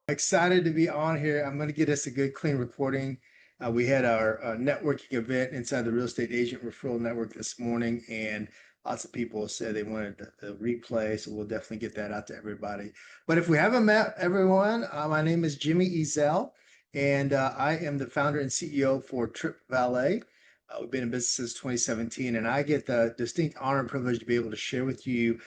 Excited to be on here. I'm going to get us a good, clean recording. We had our networking event inside the Real Estate Agent Referral Network this morning, and lots of people said they wanted the replay, so we'll definitely get that out to everybody. But if we haven't met everyone, my name is Jimmy Ezzell, and I am the founder and CEO for TripValet. We've been in business since 2017, and I get the distinct honor and privilege to be able to share with you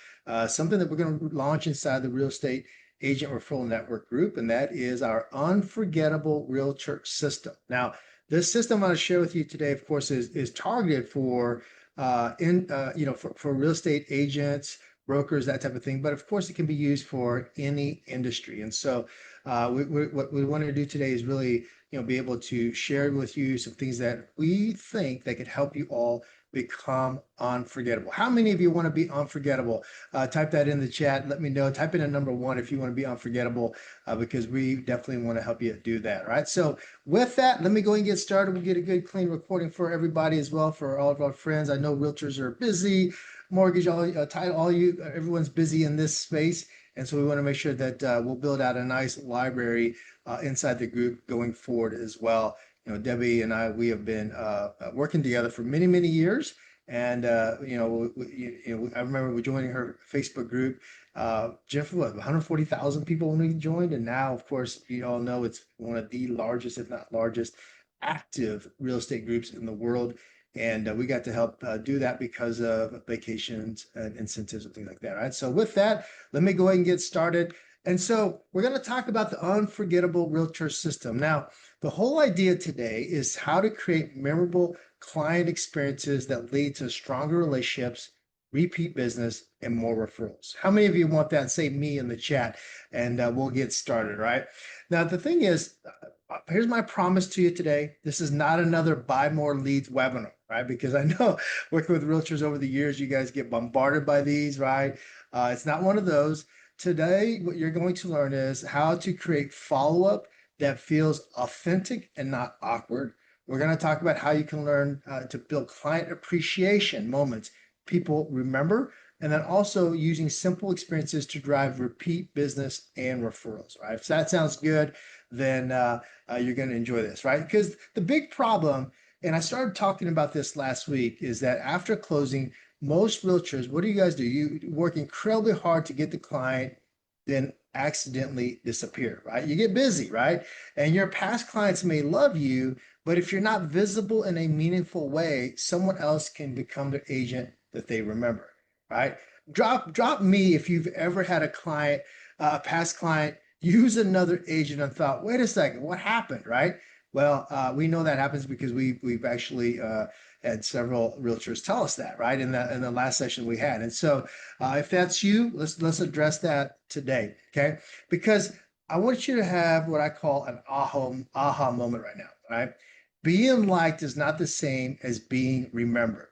something that we're going to launch inside the Real Estate Agent Referral Network group, and that is our Unforgettable Realtor System. Now, this system I'm going to share with you today, of course, is targeted for for real estate agents, brokers, that type of thing. But of course, it can be used for any industry. And so, what we want to do today is really be able to share with you some things that we think that could help you all become unforgettable. How many of you want to be unforgettable? Type that in the chat. Let me know. Type in a number one if you want to be unforgettable, because we definitely want to help you do that. All right. So with that, let me go and get started. We'll get a good, clean recording for everybody as well, for all of our friends. I know realtors are busy, mortgage, title, everyone's busy in this space. And so we want to make sure that we'll build out a nice library inside the group going forward as well. Debbie and I, we have been working together for many, many years. And, I remember joining her Facebook group. Jennifer, 140,000 people when we joined. And now, of course, you all know it's one of the largest, if not largest, active real estate groups in the world. And we got to help do that because of vacations and incentives and things like that. Right. So with that, let me go ahead and get started. And so we're going to talk about the Unforgettable Realtor System. Now, the whole idea today is how to create memorable client experiences that lead to stronger relationships, repeat business, and more referrals. How many of you want that? Say me in the chat, and we'll get started, right? Now, the thing is, here's my promise to you today. This is not another buy more leads webinar, right? Because I know working with realtors over the years, you guys get bombarded by these, right? It's not one of those. Today, what you're going to learn is how to create follow-up that feels authentic and not awkward. We're going to talk about how you can learn to build client appreciation moments people remember, and then also using simple experiences to drive repeat business and referrals, right? If that sounds good, then you're going to enjoy this, right? Because the big problem, and I started talking about this last week, is that after closing, most realtors, what do you guys do? You work incredibly hard to get the client, then accidentally disappear, right? You get busy, right? And your past clients may love you, but if you're not visible in a meaningful way, someone else can become the agent that they remember, right? Drop me if you've ever had a client, a past client, use another agent and thought, wait a second, what happened, right? Well, we know that happens because we've actually had several realtors tell us that, right? In the last session we had. And so if that's you, let's address that today, okay? Because I want you to have what I call an aha moment right now, right? Being liked is not the same as being remembered,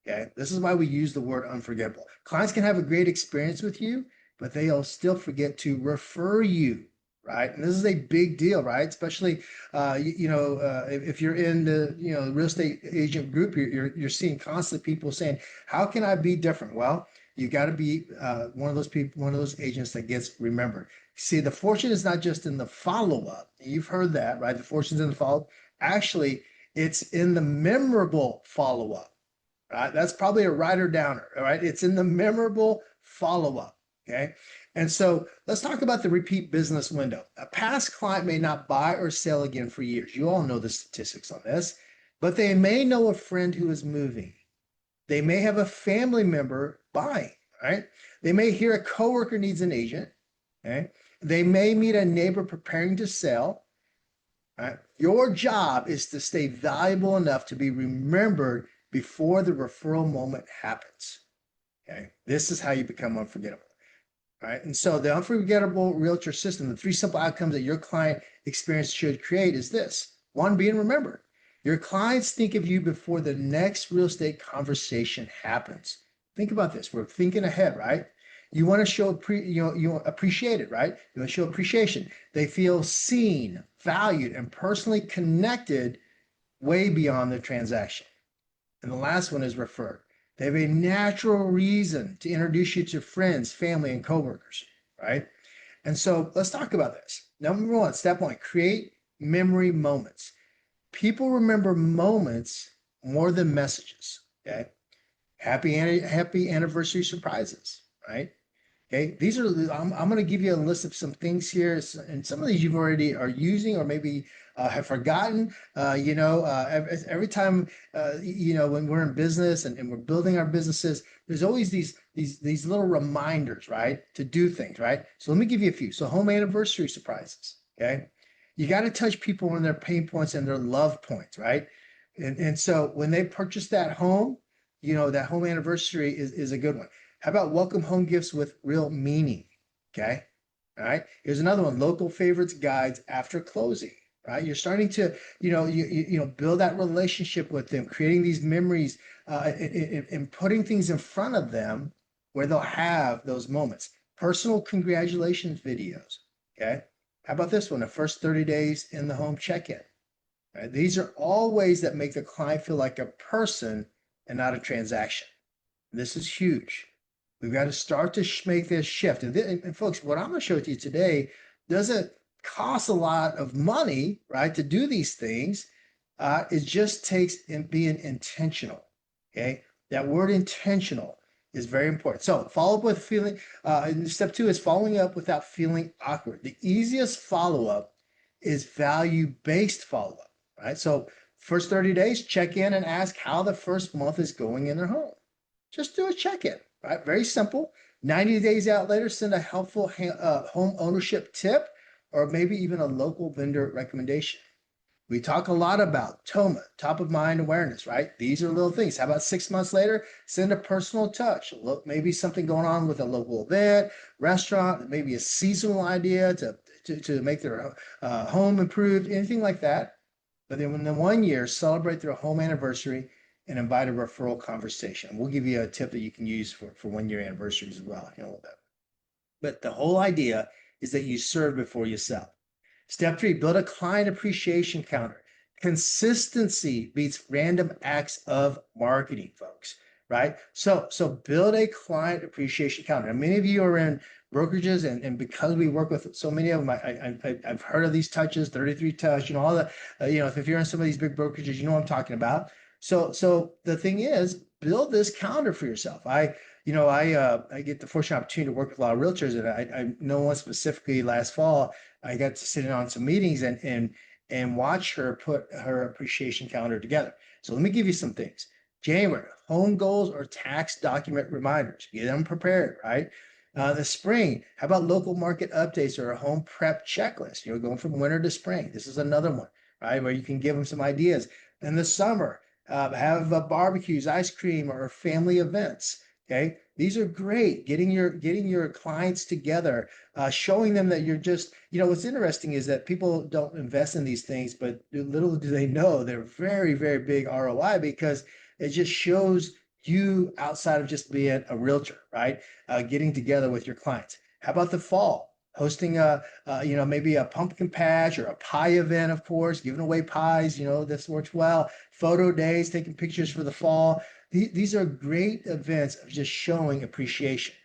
okay? This is why we use the word unforgettable. Clients can have a great experience with you, but they'll still forget to refer you, right? And this is a big deal, right? Especially, if you're in the, real estate agent group, you're seeing constant people saying, how can I be different? Well, you got to be one of those people, one of those agents that gets remembered. See, the fortune is not just in the follow-up. You've heard that, right? The fortune's in the follow-up. Actually, it's in the memorable follow-up, right? That's probably a writer downer, all right? It's in the memorable follow-up, okay? And so let's talk about the repeat business window. A past client may not buy or sell again for years. You all know the statistics on this, but they may know a friend who is moving. They may have a family member buying, right? They may hear a coworker needs an agent, okay? They may meet a neighbor preparing to sell, right? Your job is to stay valuable enough to be remembered before the referral moment happens, okay? This is how you become unforgettable. Right. And so the Unforgettable Realtor System, the three simple outcomes that your client experience should create is this. One, being remembered. Your clients think of you before the next real estate conversation happens. Think about this. We're thinking ahead, right? You want to show you appreciate it, right? You want to show appreciation. They feel seen, valued, and personally connected way beyond the transaction. And the last one is referred. They have a natural reason to introduce you to friends, family, and coworkers, right? And so let's talk about this. Number one, step one, create memory moments. People remember moments more than messages. Okay. Happy anniversary surprises, right? Okay, these are I'm going to give you a list of some things here, and some of these you've already are using or maybe have forgotten. Every time when we're in business and we're building our businesses, there's always these little reminders, right, to do things, right? So let me give you a few. So home anniversary surprises. Okay, you got to touch people on their pain points and their love points, right? And so when they purchase that home, that home anniversary is a good one. How about welcome home gifts with real meaning? Okay. All right. Here's another one, local favorites guides after closing. Right. You're starting to, build that relationship with them, creating these memories, and putting things in front of them where they'll have those moments. Personal congratulations videos. Okay. How about this one? The first 30 days in the home check-in. Right? These are all ways that make the client feel like a person and not a transaction. This is huge. We've got to start to make this shift. And folks, what I'm going to show to you today doesn't cost a lot of money, right, to do these things. It just takes being intentional. Okay. That word intentional is very important. So follow up with feeling. And step two is following up without feeling awkward. The easiest follow up is value based follow up, right? So first 30 days, check in and ask how the first month is going in their home. Just do a check-in, right? Very simple. 90 days out later, send a helpful home ownership tip or maybe even a local vendor recommendation. We talk a lot about TOMA, top of mind awareness, right? These are little things. How about 6 months later, send a personal touch. Look, maybe something going on with a local event, restaurant, maybe a seasonal idea to make their home improved, anything like that. But then in the 1 year, celebrate their home anniversary and invite a referral conversation. We'll give you a tip that you can use for 1 year anniversaries as well. But the whole idea is that you serve before you sell. Step three, build a client appreciation counter. Consistency beats random acts of marketing, folks. Right? So build a client appreciation counter. And many of you are in brokerages, and because we work with so many of them, I've heard of these touches, 33 touch, all the, if you're in some of these big brokerages, you know what I'm talking about. So the thing is, build this calendar for yourself. I get the fortunate opportunity to work with a lot of realtors, and I know one specifically last fall. I got to sit in on some meetings and watch her put her appreciation calendar together. So let me give you some things. January, home goals or tax document reminders. Get them prepared, right? The spring, how about local market updates or a home prep checklist? Going from winter to spring. This is another one, right? Where you can give them some ideas. In the summer, have barbecues, ice cream, or family events. Okay, these are great. Getting your clients together, showing them that you're just, what's interesting is that people don't invest in these things, but little do they know they're very, very big ROI because it just shows you outside of just being a realtor, right? Getting together with your clients. How about the fall? Hosting maybe a pumpkin patch or a pie event, of course, giving away pies, this works well. Photo days, taking pictures for the fall. These are great events of just showing appreciation.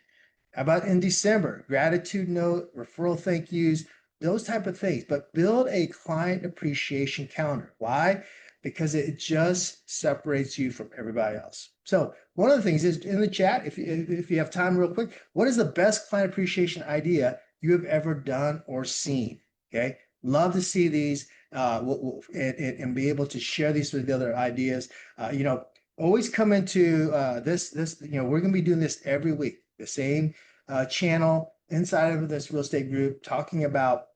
How about in December? Gratitude note, referral thank yous, those type of things. But build a client appreciation calendar. Why? Because it just separates you from everybody else. So one of the things is in the chat, if you have time real quick, what is the best client appreciation idea you have ever done or seen? Okay. Love to see these and be able to share these with the other ideas. Always come into this, we're going to be doing this every week, the same channel inside of this real estate group, talking about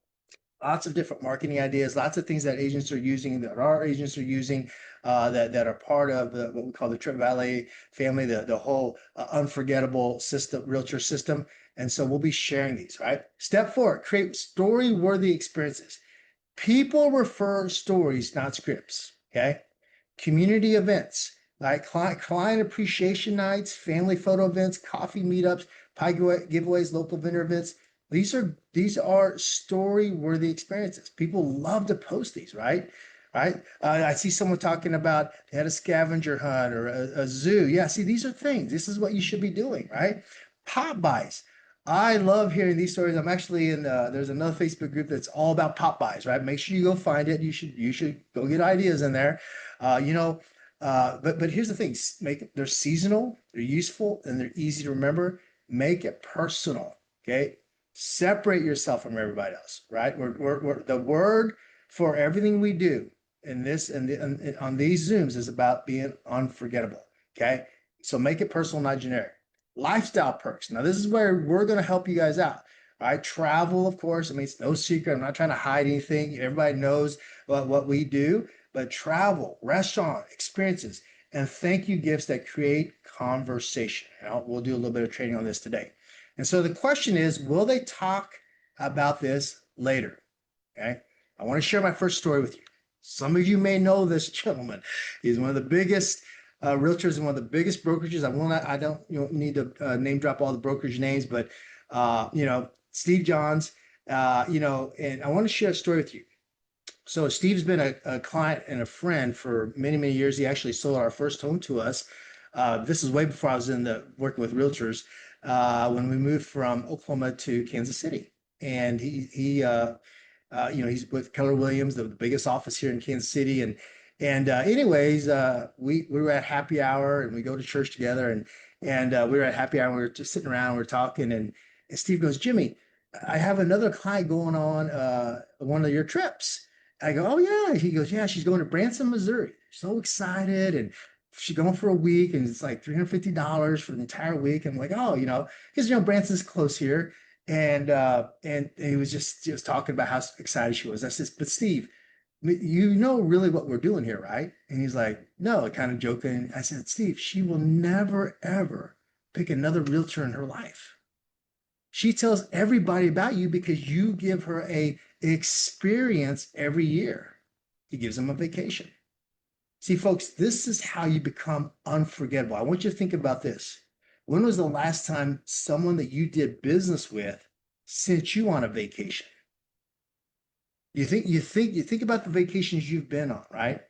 lots of different marketing ideas, lots of things that agents are using, that our agents are using, that are part of what we call the TripValet family, the whole unforgettable system, realtor system. And so we'll be sharing these, right? Step four, create story-worthy experiences. People refer stories, not scripts, okay? Community events, like client appreciation nights, family photo events, coffee meetups, pie giveaways, local vendor events. These are story-worthy experiences. People love to post these, right? Right? I see someone talking about they had a scavenger hunt or a zoo. Yeah, see, these are things. This is what you should be doing, right? Pop buys. I love hearing these stories. I'm actually in there's another Facebook group that's all about pop buys, right? Make sure you go find it. You should go get ideas in there. You know, but here's the thing: they're seasonal, they're useful, and they're easy to remember. Make it personal, okay? Separate yourself from everybody else, right? We're the word for everything we do in this and on these Zooms is about being unforgettable, okay? So make it personal, not generic. Lifestyle perks. Now, this is where we're going to help you guys out. All right. Travel, of course. I mean, it's no secret. I'm not trying to hide anything. Everybody knows what we do, but travel, restaurant experiences, and thank you gifts that create conversation. We'll do a little bit of training on this today. And so the question is, will they talk about this later? Okay. I want to share my first story with you. Some of you may know this gentleman. He's one of the biggest realtors and one of the biggest brokerages. I don't need to name drop all the brokerage names, but Steve Johns, and I want to share a story with you. So Steve's been a client and a friend for many, many years. He actually sold our first home to us. This is way before I was in the working with realtors when we moved from Oklahoma to Kansas City. And he's with Keller Williams, the biggest office here in Kansas City. We were at happy hour and we go to church together and we were at happy hour. And we were just sitting around, we were talking, and Steve goes, "Jimmy, I have another client going on one of your trips." I go, "Oh yeah." He goes, "Yeah, she's going to Branson, Missouri. So excited, and she's going for a week, and it's like $350 for the entire week." I'm like, "Oh, because Branson's close here." And he was just talking about how excited she was. I said, "But Steve, you know really what we're doing here, right?" And he's like, "No," kind of joking. I said, "Steve, she will never ever pick another realtor in her life. She tells everybody about you because you give her a experience every year." He gives them a vacation. See, folks, this is how you become unforgettable. I want you to think about this. When was the last time someone that you did business with sent you on a vacation? You think about the vacations you've been on, right?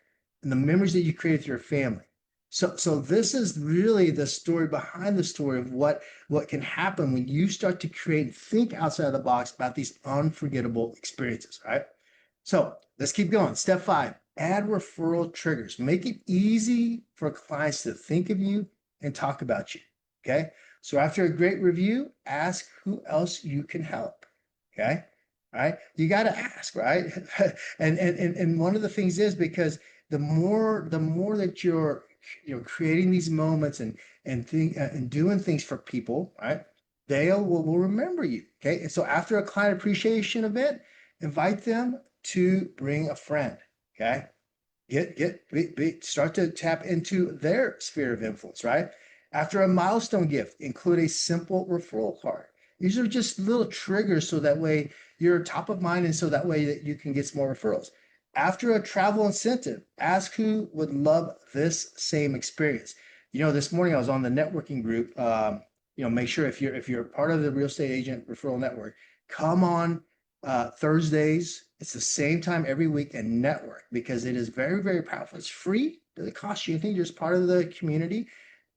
And the memories that you create with your family. So this is really the story behind the story of what can happen when you start to create and think outside the box about these unforgettable experiences, right? So let's keep going. Step 5, add referral triggers. Make it easy for clients to think of you and talk about you. Okay. So after a great review, ask who else you can help. Okay. All right. You got to ask, right? and one of the things is because the more that you're creating these moments and doing things for people, right? They will remember you. Okay. And so after a client appreciation event, invite them to bring a friend. Okay. Start to tap into their sphere of influence, right? After a milestone gift, include a simple referral card. These are just little triggers so that way you're top of mind and so that way that you can get some more referrals. After a travel incentive, ask who would love this same experience. This morning I was on the networking group. Make sure if you're part of the real estate agent referral network, come on Thursdays. It's the same time every week and network because it is very, very powerful. It's free. It doesn't cost you anything. You're just part of the community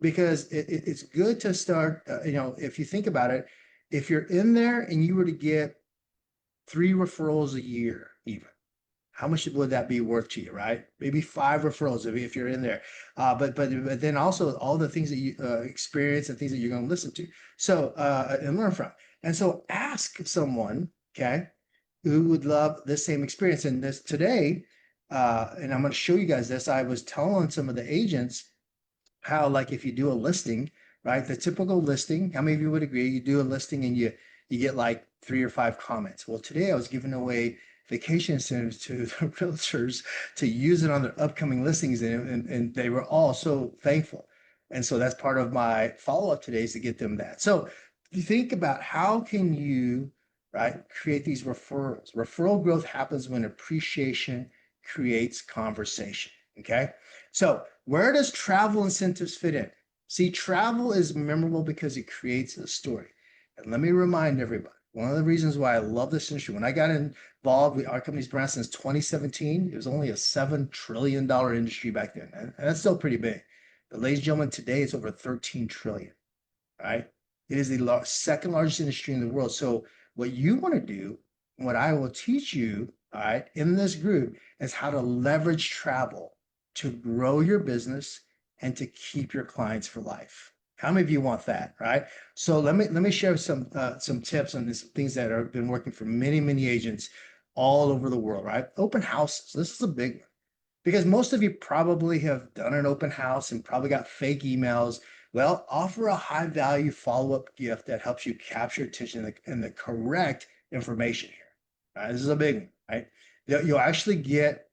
because it's good to start. If you think about it, if you're in there and you were to get 3 referrals a year, even, how much would that be worth to you, right? Maybe 5 referrals if you're in there. But then also all the things that you experience and things that you're going to listen to. So and learn from. And so ask someone, okay, who would love this same experience. And this today, and I'm going to show you guys this. I was telling some of the agents how, like, if you do a listing, right, the typical listing, how many of you would agree? You do a listing and you get like 3 or 5 comments. Well, today I was giving away vacation incentives to the realtors to use it on their upcoming listings, and they were all so thankful. And so that's part of my follow-up today is to get them that. So you think about how can you, right, create these referrals. Referral growth happens when appreciation creates conversation. Okay. So where does travel incentives fit in? See, travel is memorable because it creates a story. And let me remind everybody, one of the reasons why I love this industry, when I got involved with our company's brand since 2017, it was only a $7 trillion industry back then. And that's still pretty big. But ladies and gentlemen, today it's over 13 trillion, right? It is the second largest industry in the world. So what you want to do, what I will teach you, all right, in this group is how to leverage travel to grow your business and to keep your clients for life. How many of you want that, right? So let me share some tips on this, things that have been working for many agents all over the world, right? Open houses. This is a big one because most of you probably have done an open house and probably got fake emails. Well, offer a high value follow up gift that helps you capture attention and the correct information here. Right? This is a big one, right? You'll actually get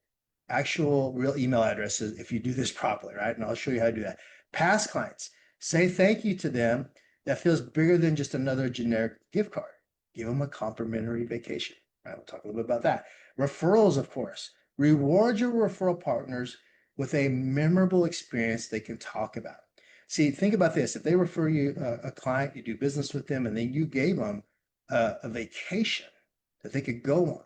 actual real email addresses if you do this properly, right? And I'll show you how to do that. Past clients, say thank you to them. That feels bigger than just another generic gift card. Give them a complimentary vacation. Right? We'll talk a little bit about that. Referrals, of course. Reward your referral partners with a memorable experience they can talk about. See, think about this. If they refer you a client, you do business with them, and then you gave them a vacation that they could go on,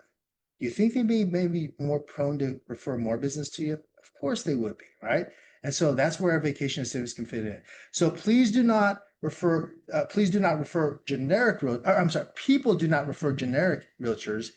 do you think they'd be maybe more prone to refer more business to you? Of course they would be, right? And so that's where our vacation incentives can fit in. So please do not refer. Please do not refer generic. I'm sorry. People do not refer generic realtors.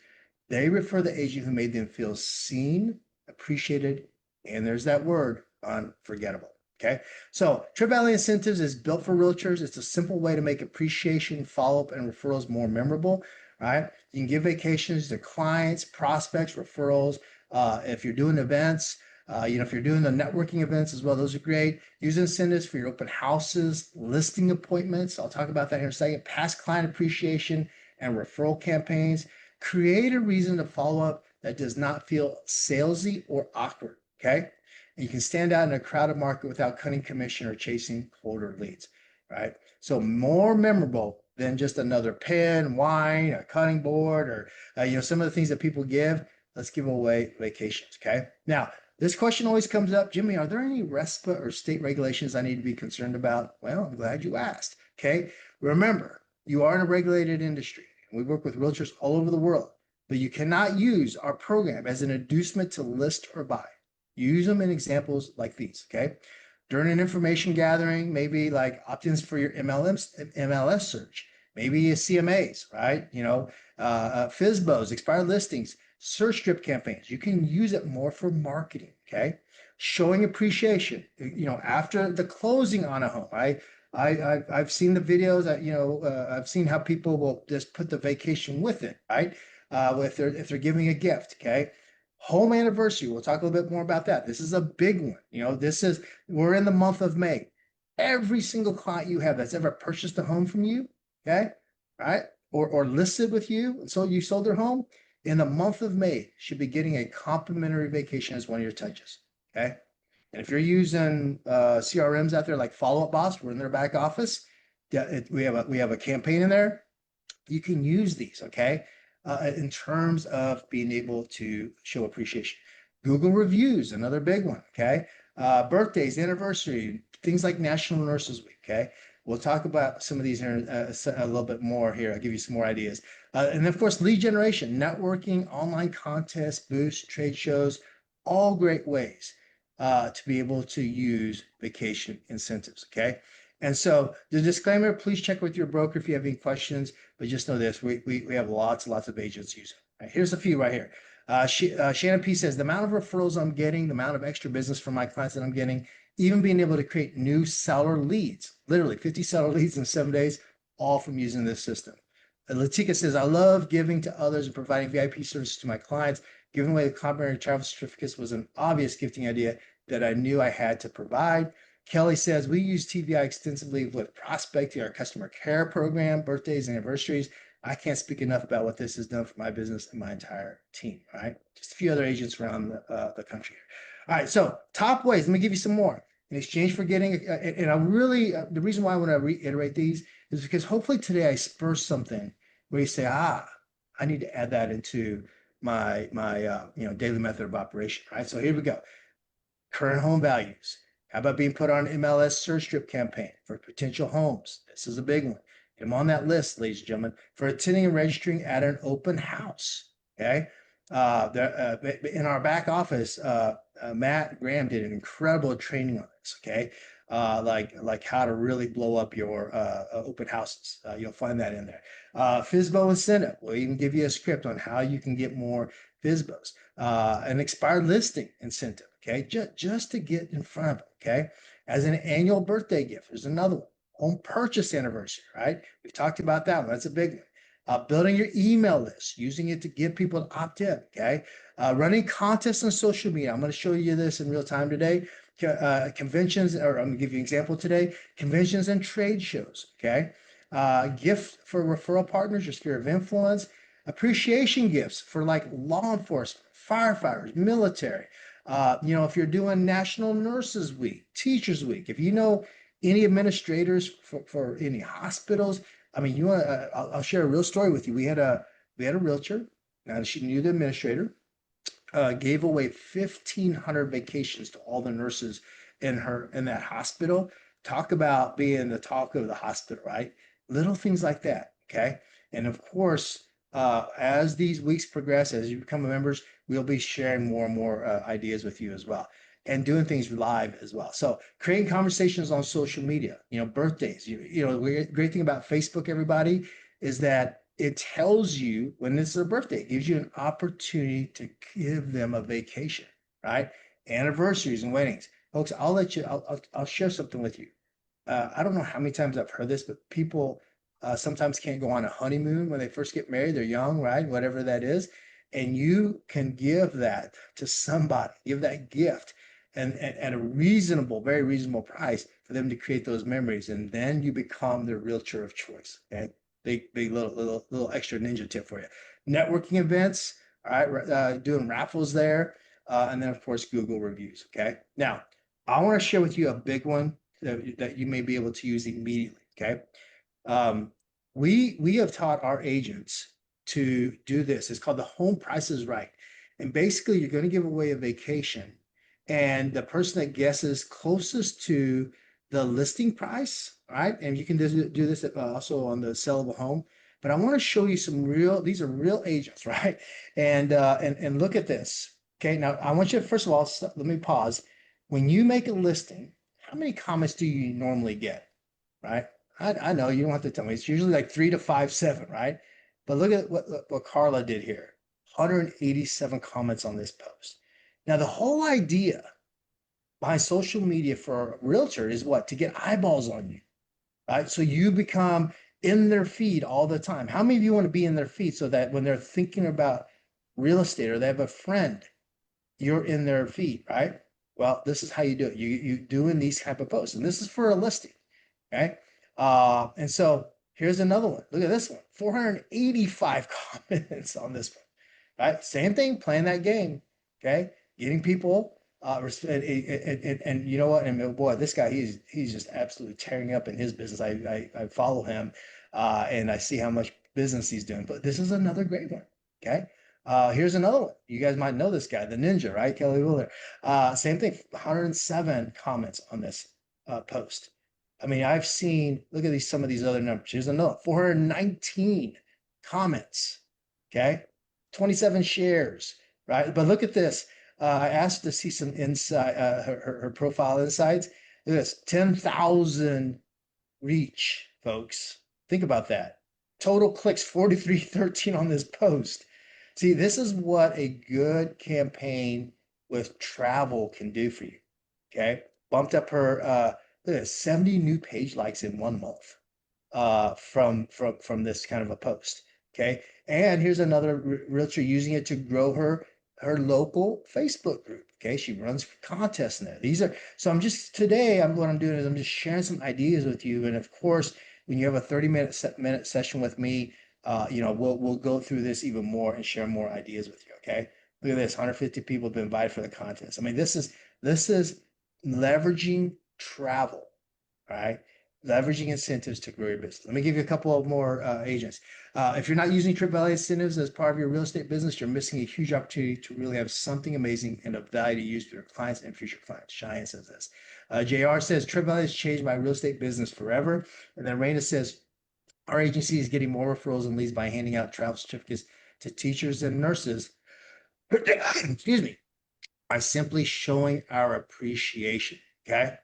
They refer the agent who made them feel seen, appreciated, and there's that word, unforgettable. Okay. So TripValet Incentives is built for realtors. It's a simple way to make appreciation, follow-up, and referrals more memorable. Right? You can give vacations to clients, prospects, referrals. If you're doing events, if you're doing the networking events as well, those are great. Use incentives for your open houses, listing appointments. I'll talk about that in a second. Past client appreciation and referral campaigns. Create a reason to follow up that does not feel salesy or awkward. Okay. And you can stand out in a crowded market without cutting commission or chasing colder leads. Right. So more memorable than just another pen, wine, a cutting board, or some of the things that people give. Let's give away vacations. Okay. Now, this question always comes up, Jimmy. Are there any RESPA or state regulations I need to be concerned about? Well, I'm glad you asked. Okay. Remember, you are in a regulated industry. We work with realtors all over the world, but you cannot use our program as an inducement to list or buy. Use them in examples like these. Okay. During an information gathering, maybe like opt-ins for your MLS search, maybe a CMAs, right? FSBOs, expired listings, search strip campaigns. You can use it more for marketing, okay? Showing appreciation, after the closing on a home. I've seen the videos that, I've seen how people will just put the vacation with it, right? If they're giving a gift, okay? Home anniversary. We'll talk a little bit more about that. This is a big one. We're in the month of May. Every single client you have that's ever purchased a home from you, okay, right, or listed with you, and so you sold their home in the month of May, should be getting a complimentary vacation as one of your touches, okay. And if you're using CRMs out there like Follow Up Boss, we're in their back office. We have a campaign in there. You can use these, okay, in terms of being able to show appreciation. Google reviews, another big one, okay? Birthdays, anniversary, things like National Nurses Week, okay? We'll talk about some of these here a little bit more here. I'll give you some more ideas. And of course, lead generation, networking, online contests, boosts, trade shows, all great ways to be able to use vacation incentives, okay? And so the disclaimer, please check with your broker if you have any questions, but just know this, we have lots and lots of agents using it. Right, here's a few right here. Shannon P says, the amount of referrals I'm getting, the amount of extra business from my clients that I'm getting, even being able to create new seller leads, literally 50 seller leads in 7 days, all from using this system. Latika says, I love giving to others and providing VIP services to my clients. Giving away the complimentary travel certificates was an obvious gifting idea that I knew I had to provide. Kelly says, we use TVI extensively with prospecting, our customer care program, birthdays, anniversaries. I can't speak enough about what this has done for my business and my entire team, right? Just a few other agents around the country here. All right, so top ways, let me give you some more. In exchange for getting, and I really, the reason why I want to reiterate these is because hopefully today I spur something where you say, I need to add that into my daily method of operation, right? So here we go. Current home values. How about being put on MLS search strip campaign for potential homes? This is a big one. Get them on that list, ladies and gentlemen, for attending and registering at an open house. Okay. In our back office, Matt Graham did an incredible training on this. Okay. like how to really blow up your open houses. You'll find that in there. FISBO incentive. We'll even give you a script on how you can get more FISBOs. An expired listing incentive. Okay, just to get in front of it. Okay, as an annual birthday gift. There's another one. Home purchase anniversary. Right, we've talked about that one. That's a big one. Building your email list, using it to get people to opt in. Okay, running contests on social media. I'm going to show you this in real time today. Conventions, or I'm going to give you an example today. Conventions and trade shows. Okay, gift for referral partners, your sphere of influence. Appreciation gifts for like law enforcement, firefighters, military. If you're doing National Nurses Week, Teachers Week, if you know any administrators for any hospitals, I mean, you want? I'll share a real story with you. We had a realtor. Now she knew the administrator. Gave away 1,500 vacations to all the nurses in that hospital. Talk about being the talk of the hospital, right? Little things like that. Okay, and of course, as these weeks progress, as you become members, we'll be sharing more and more ideas with you as well, and doing things live as well. So creating conversations on social media, birthdays. The great thing about Facebook, everybody, is that it tells you when it's their birthday. It gives you an opportunity to give them a vacation, right? Anniversaries and weddings. Folks, I'll share something with you. I don't know how many times I've heard this, but people sometimes can't go on a honeymoon when they first get married. They're young, right? Whatever that is. And you can give that to somebody, give that gift and at a reasonable, very reasonable price for them to create those memories. And then you become their realtor of choice. Okay. Big little extra ninja tip for you. Networking events, all right, doing raffles there, and then of course Google reviews. Okay, now I want to share with you a big one that you may be able to use immediately. Okay, we have taught our agents to do this. It's called the Home Price is Right, and basically you're going to give away a vacation, and the person that guesses closest to the listing price, right? And you can do this also on the sale of a home. But I want to show you these are real agents, right? And look at this. Okay, now I want you to, first of all, let me pause. When you make a listing, how many comments do you normally get, right? I know you don't have to tell me. It's usually like 3 to 5, 7, right? But look at what Carla did here. 187 comments on this post. Now, the whole idea behind social media for a realtor is what? To get eyeballs on you, right? So you become in their feed all the time. How many of you want to be in their feed so that when they're thinking about real estate or they have a friend, you're in their feed, right? Well, this is how you do it. You doing these type of posts, and this is for a listing, okay? And so here's another one. Look at this one. 485 comments on this one, right? Same thing, playing that game, okay? Getting people and you know what? And boy, this guy, he's just absolutely tearing up in his business. I follow him, and I see how much business he's doing. But this is another great one. Okay. Here's another one. You guys might know this guy, the Ninja, right? Kelly Wheeler. Same thing. 107 comments on this post. I mean, I've seen. Look at some of these other numbers. Here's another 419 comments. Okay, 27 shares. Right. But look at this. I asked to see some inside her profile insights. Look at this, 10,000 reach, folks. Think about that. Total clicks 4313 on this post. See, this is what a good campaign with travel can do for you. Okay, bumped up her look at this, 70 new page likes in 1 month from this kind of a post. Okay, and here's another realtor using it to grow her local Facebook group. Okay, she runs contests in there. What I'm doing is I'm just sharing some ideas with you. And of course, when you have a 30-minute session with me, we'll go through this even more and share more ideas with you. Okay, look at this, 150 people have been invited for the contest. I mean, this is leveraging travel, right? Leveraging incentives to grow your business. Let me give you a couple of more agents. If you're not using TripValet incentives as part of your real estate business, you're missing a huge opportunity to really have something amazing and of value to use for your clients and future clients. Cheyenne says this. JR says TripValet has changed my real estate business forever. And then Raina says our agency is getting more referrals and leads by handing out travel certificates to teachers and nurses. Excuse me. By simply showing our appreciation. Okay.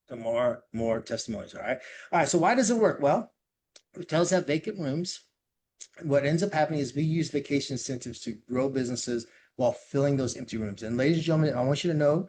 the more testimonies. All right. So why does it work? Well, hotels have vacant rooms. What ends up happening is we use vacation incentives to grow businesses while filling those empty rooms. And ladies and gentlemen, I want you to know,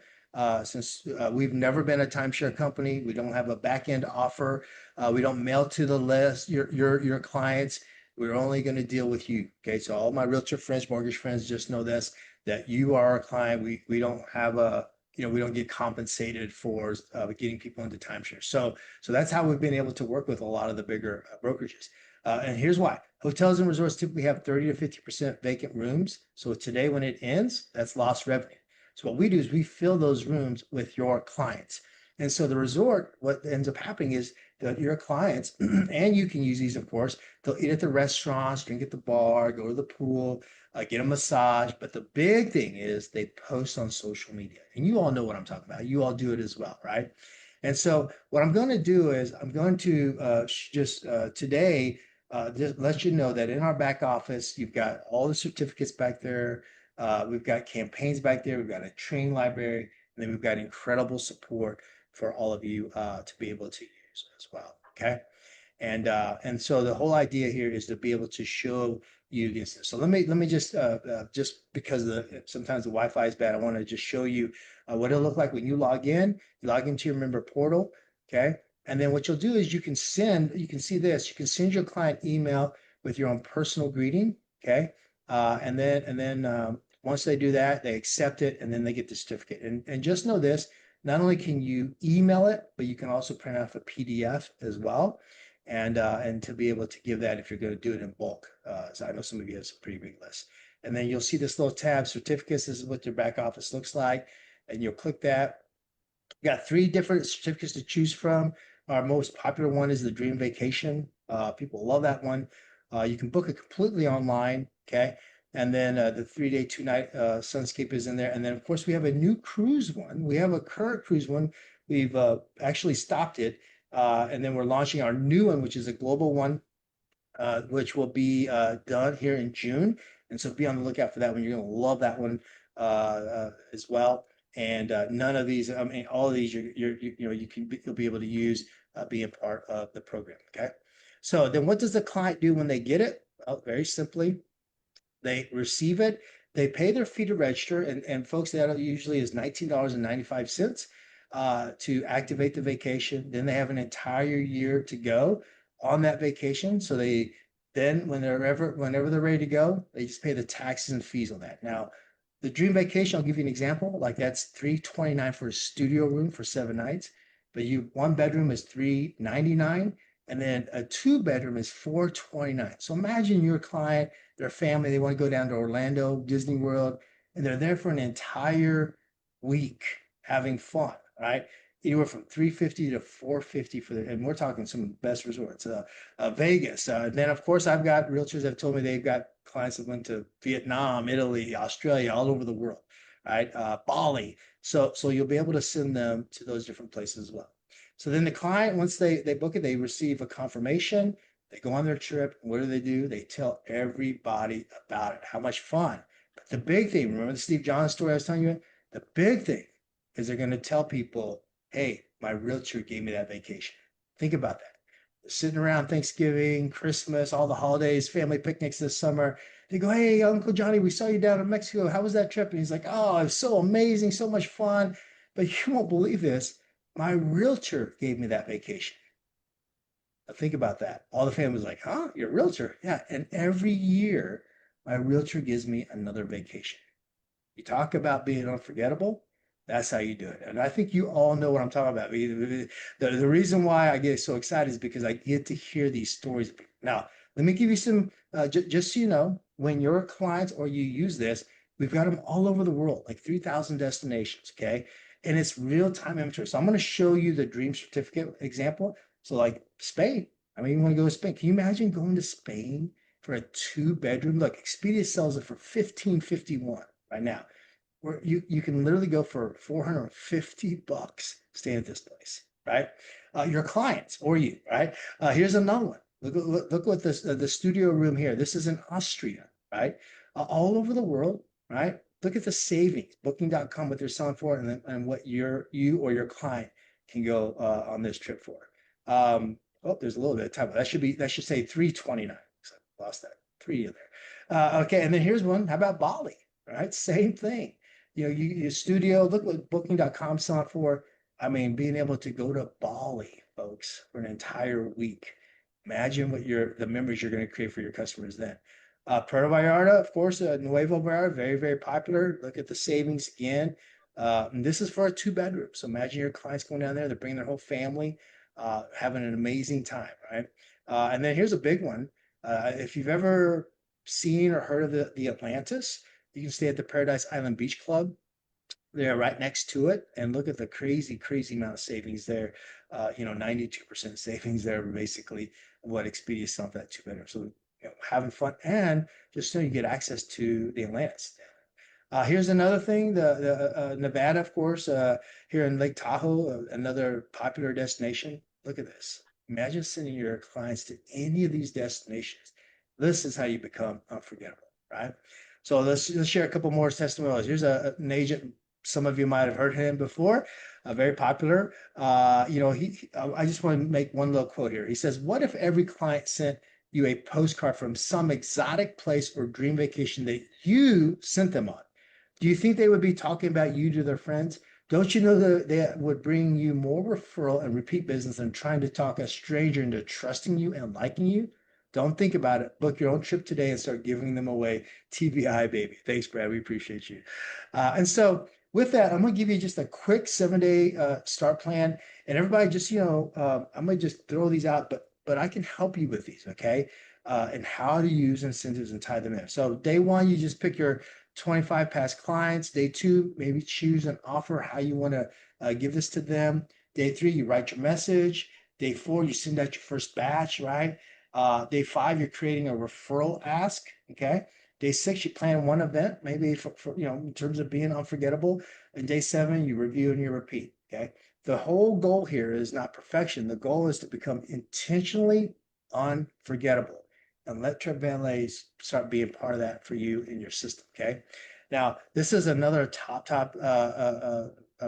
since we've never been a timeshare company, we don't have a back end offer, we don't mail to the list your clients. We're only going to deal with you. Okay, so all my realtor friends, mortgage friends, just know this: that you are a client. We don't have a we don't get compensated for getting people into timeshare. So that's how we've been able to work with a lot of the bigger brokerages. And here's why. Hotels and resorts typically have 30 to 50% vacant rooms. So today, when it ends, that's lost revenue. So what we do is we fill those rooms with your clients. And so the resort, what ends up happening is that your clients, and you can use these, of course, they'll eat at the restaurants, drink at the bar, go to the pool, get a massage. But the big thing is they post on social media. And you all know what I'm talking about. You all do it as well, right? And so what I'm going to do is I'm going to just today just let you know that in our back office, you've got all the certificates back there. We've got campaigns back there. We've got a training library, and then we've got incredible support for all of you to be able to use as well. Okay. And so the whole idea here is to be able to show you this. So let me just because sometimes the Wi-Fi is bad, I want to just show you what it'll look like when you log in. You log into your member portal, okay? And then what you'll do is you can see this, you can send your client email with your own personal greeting, okay? And then once they do that, they accept it, and then they get the certificate. And just know this: not only can you email it, but you can also print out a PDF as well and to be able to give that if you're going to do it in bulk. So I know some of you have some pretty big lists. And then you'll see this little tab, certificates. This is what your back office looks like. And you'll click that. You got 3 different certificates to choose from. Our most popular one is the Dream Vacation. People love that one. You can book it completely online. Okay. And then the 3-day, 2-night Sunscape is in there. And then, of course, we have a new cruise one. We have a current cruise one. We've actually stopped it. And then we're launching our new one, which is a global one, which will be done here in June. And so be on the lookout for that one. You're going to love that one as well. And none of these, I mean, all of these, you'll be able to use being part of the program. Okay. So then what does the client do when they get it? Well, very simply, they receive it, they pay their fee to register, and folks, that usually is $19.95 to activate the vacation. Then they have an entire year to go on that vacation. So they then whenever they're ready to go, they just pay the taxes and fees on that. Now, the dream vacation, I'll give you an example. Like that's $329 for a studio room for 7 nights, but one bedroom is $399, and then a 2 bedroom is $429. So imagine your client, their family, they want to go down to Orlando, Disney World, and they're there for an entire week having fun, right? Anywhere from 350 to 450 and we're talking some of the best resorts, Vegas. And then of course I've got realtors that have told me they've got clients that went to Vietnam, Italy, Australia, all over the world, right? Bali. So you'll be able to send them to those different places as well. So then the client, once they book it, they receive a confirmation. They go on their trip. What do? They tell everybody about it, how much fun. But the big thing, remember the Steve Jobs story I was telling you? The big thing is they're going to tell people, hey, my realtor gave me that vacation. Think about that. They're sitting around Thanksgiving, Christmas, all the holidays, family picnics this summer. They go, hey, Uncle Johnny, we saw you down in Mexico. How was that trip? And he's like, oh, it was so amazing, so much fun. But you won't believe this. My realtor gave me that vacation. Now think about that. All the family's like, huh? You're a realtor? Yeah. And every year, my realtor gives me another vacation. You talk about being unforgettable. That's how you do it. And I think you all know what I'm talking about. The reason why I get so excited is because I get to hear these stories. Now, let me give you some, just so you know, when your clients or you use this, we've got them all over the world, like 3,000 destinations, okay? And it's real-time inventory. So I'm going to show you the dream certificate example. So like Spain, I mean, you want to go to Spain. Can you imagine going to Spain for a 2-bedroom? Look, Expedia sells it for $1,551 right now. Where you can literally go for $450 staying at this place, right? Your clients or you, right? Here's another one. Look what this the studio room here. This is in Austria, right? All over the world, right? Look at the savings, booking.com, what they're selling for, and what you or your client can go on this trip for. Oh, there's a little bit of time. That should say 329. So I lost that three in there. Okay, and then here's one. How about Bali? Right, same thing. Your studio. Look what Booking.com selling for. I mean, being able to go to Bali, folks, for an entire week. Imagine what the memories you're going to create for your customers then. Puerto Vallarta, of course, Nuevo Vallarta, very, very popular. Look at the savings again. And this is for a two-bedroom. So imagine your clients going down there, they're bringing their whole family, having an amazing time, right? And then here's a big one. If you've ever seen or heard of the Atlantis, you can stay at the Paradise Island Beach Club. They're right next to it, and look at the crazy, crazy amount of savings there. 92% savings there, basically, what Expedia selling for that two-bedroom. So, having fun, and just so you get access to the Atlantis. Here's another thing, the Nevada, of course, here in Lake Tahoe, another popular destination. Look at this. Imagine sending your clients to any of these destinations. This is how you become unforgettable, right? So let's share a couple more testimonials. Here's an agent. Some of you might have heard him before. Very popular. I just want to make one little quote here. He says, "What if every client sent you a postcard from some exotic place or dream vacation that you sent them on? Do you think they would be talking about you to their friends? Don't you know that they would bring you more referral and repeat business than trying to talk a stranger into trusting you and liking you? Don't think about it. Book your own trip today and start giving them away. TBI, baby." Thanks, Brad. We appreciate you. And so with that, I'm going to give you just a quick 7-day start plan. And everybody just, I'm going to just throw these out, but I can help you with these, okay? And how to use incentives and tie them in. So day one, you just pick your 25 past clients. Day two, maybe choose an offer, how you want to give this to them. Day three, you write your message. Day four, you send out your first batch, right? Day five, you're creating a referral ask, okay? Day six, you plan one event, maybe for in terms of being unforgettable. And day seven, you review and you repeat, okay? The whole goal here is not perfection. The goal is to become intentionally unforgettable, and let TripValet start being part of that for you in your system, okay? Now, this is another top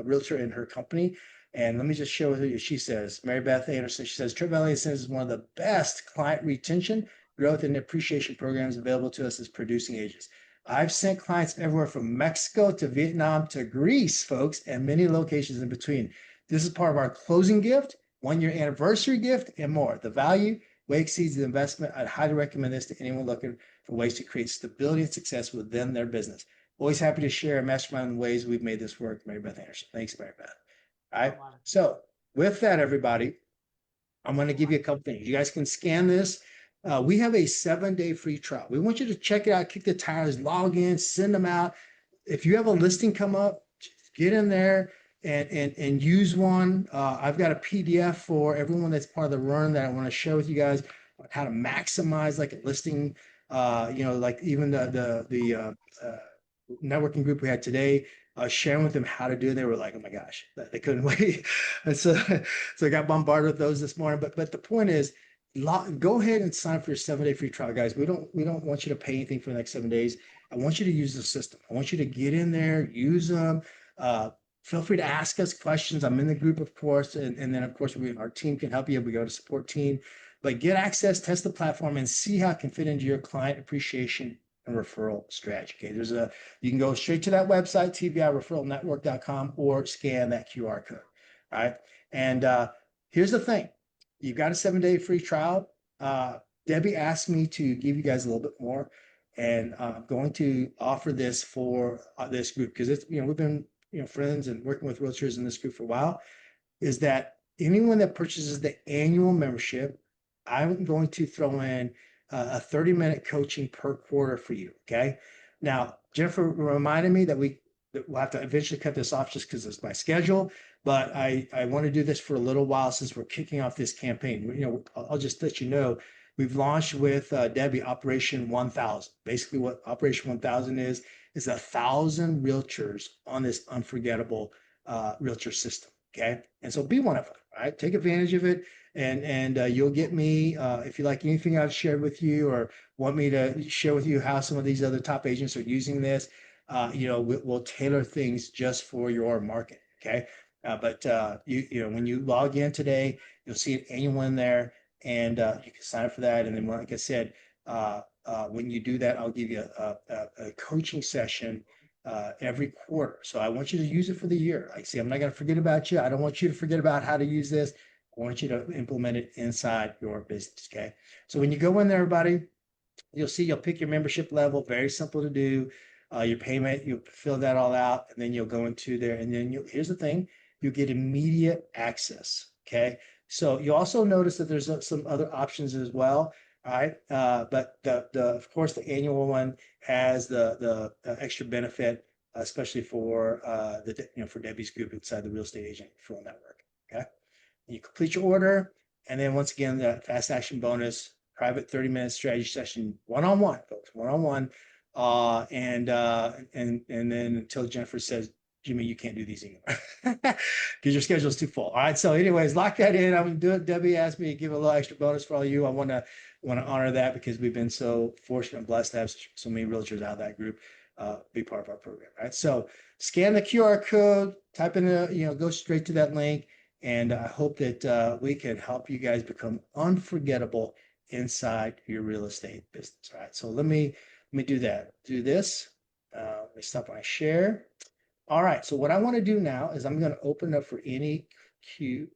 realtor in her company. And let me just share with you what she says. Mary Beth Anderson, she says, TripValet is one of the best client retention, growth, and appreciation programs available to us as producing agents. I've sent clients everywhere from Mexico to Vietnam to Greece, folks, and many locations in between. This is part of our closing gift, 1-year anniversary gift, and more. The value way exceeds the investment. I'd highly recommend this to anyone looking for ways to create stability and success within their business. Always happy to share and mastermind the ways we've made this work. Mary Beth Anderson. Thanks, Mary Beth. All right. So with that, everybody, I'm going to give you a couple things. You guys can scan this. We have a 7-day free trial. We want you to check it out, kick the tires, log in, send them out. If you have a listing come up, get in there and use one. I've got a PDF for everyone that's part of the run that I want to share with you guys how to maximize like a listing. Like even the networking group we had today, sharing with them how to do it. They were like, oh my gosh, they couldn't wait. And so I got bombarded with those this morning. But the point is, go ahead and sign up for your 7-day free trial, guys. We don't want you to pay anything for the next 7 days. I want you to use the system. I want you to get in there, use them. Feel free to ask us questions. I'm in the group, of course, and then of course our team can help you. We go to support team, but get access, test the platform, and see how it can fit into your client appreciation and referral strategy. Okay, you can go straight to that website, tvireferralnetwork.com, or scan that QR code. All right, and here's the thing: you've got a 7-day free trial. Debbie asked me to give you guys a little bit more, and I'm going to offer this for this group because it's we've been friends and working with realtors in this group for a while. Is that anyone that purchases the annual membership, I'm going to throw in a 30-minute coaching per quarter for you. Okay. Now, Jennifer reminded me that we'll have to eventually cut this off just because it's my schedule. But I want to do this for a little while since we're kicking off this campaign. I'll just let you know we've launched with Debbie Operation 1000. Basically, what Operation 1000 is 1,000 realtors on this unforgettable realtor system. Okay, and so be one of them. All right, take advantage of it, and you'll get me if you like anything I've shared with you, or want me to share with you how some of these other top agents are using this. We'll tailor things just for your market. Okay, But you know, when you log in today, you'll see an annual in there, and you can sign up for that. And then, like I said, when you do that, I'll give you a coaching session every quarter. So I want you to use it for the year. Like I say, I'm not going to forget about you. I don't want you to forget about how to use this. I want you to implement it inside your business. Okay. So when you go in there, everybody, you'll see you'll pick your membership level, very simple to do. Your payment, you'll fill that all out, and then you'll go into there. And then here's the thing, you get immediate access. Okay. So you also notice that there's some other options as well. All right. But the of course the annual one has the extra benefit, especially for for Debbie's group inside the Real Estate Agent Referral Network. Okay. You complete your order, and then once again, the fast action bonus, private 30-minute strategy session, one-on-one, folks, one-on-one. And then until Jennifer says, Jimmy, you can't do these anymore because your schedule's too full. All right. So, anyways, lock that in. I'm gonna do it. Debbie asked me to give a little extra bonus for all of you. I want to honor that because we've been so fortunate and blessed to have so many realtors out of that group be part of our program. All right. So scan the QR code, type in go straight to that link. And I hope that we can help you guys become unforgettable inside your real estate business. All right. So let me do that. Do this. Let me stop my share. All right. So what I want to do now is I'm going to open up for any Q&A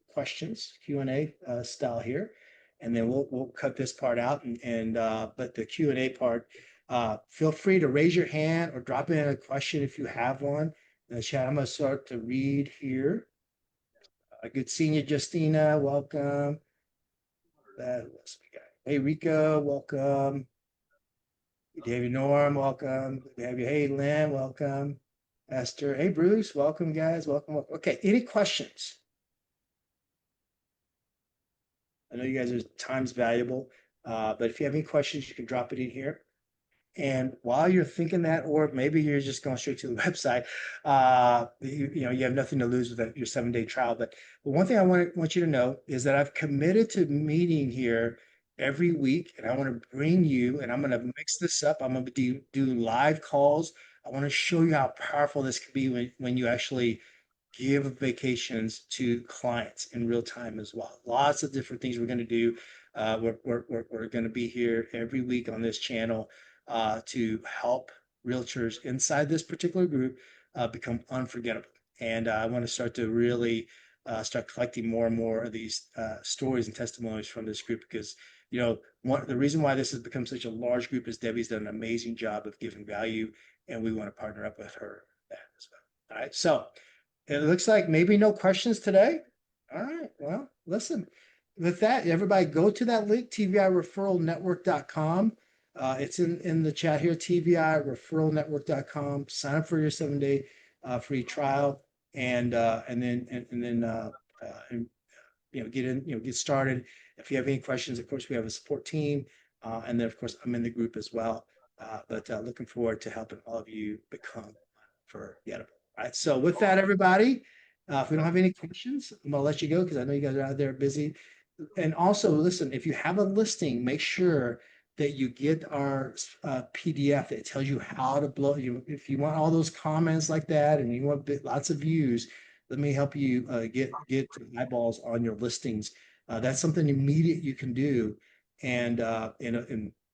style here, and then we'll cut this part out. But the Q&A part, feel free to raise your hand or drop in a question if you have one in the chat. I'm going to start to read here. Good seeing you, Justina. Welcome. What else we got? Hey, Rico. Welcome. Good to have you, Norm. Welcome. Good to have you. Hey, Lynn. Welcome. Esther. Hey, Bruce. Welcome, guys. Welcome. Okay. Any questions? I know you guys are time's valuable, but if you have any questions, you can drop it in here. And while you're thinking that, or maybe you're just going straight to the website, you have nothing to lose with your 7-day trial. But one thing I want you to know is that I've committed to meeting here every week, and I want to bring you, and I'm going to mix this up. I'm going to do live calls. I want to show you how powerful this could be when you actually give vacations to clients in real time as well. Lots of different things we're going to do. We're going to be here every week on this channel to help realtors inside this particular group become unforgettable. And I want to start to really start collecting more and more of these stories and testimonies from this group because, the reason why this has become such a large group is Debbie's done an amazing job of giving value, and we want to partner up with her that as well. All right. So it looks like maybe no questions today. All right. Well, listen, with that, everybody go to that link, tvireferralnetwork.com. It's in the chat here, tvireferralnetwork.com. Sign up for your 7-day free trial and then get started. If you have any questions, of course, we have a support team. And then, of course, I'm in the group as well. But looking forward to helping all of you become unforgettable. All right. So with that, everybody, if we don't have any questions, I'm gonna let you go because I know you guys are out there busy. And also, listen, if you have a listing, make sure that you get our PDF that tells you how to blow. If you want all those comments like that, and you want lots of views, let me help you get eyeballs on your listings. That's something immediate you can do, and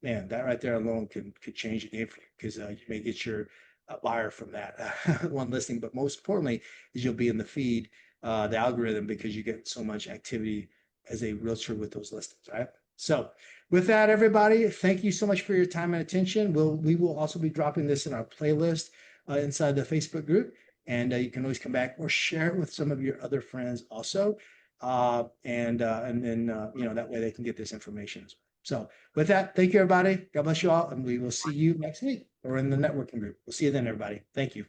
man, that right there alone could change the game for you because you may get your buyer from that one listing. But most importantly, is you'll be in the feed, the algorithm, because you get so much activity as a realtor with those listings. Right. So with that, everybody, thank you so much for your time and attention. We will also be dropping this in our playlist inside the Facebook group, and you can always come back or share it with some of your other friends also. And then that way they can get this information as well. So with that, thank you, everybody. God bless you all, and we will see you next week or in the networking group. We'll see you then, everybody. Thank you.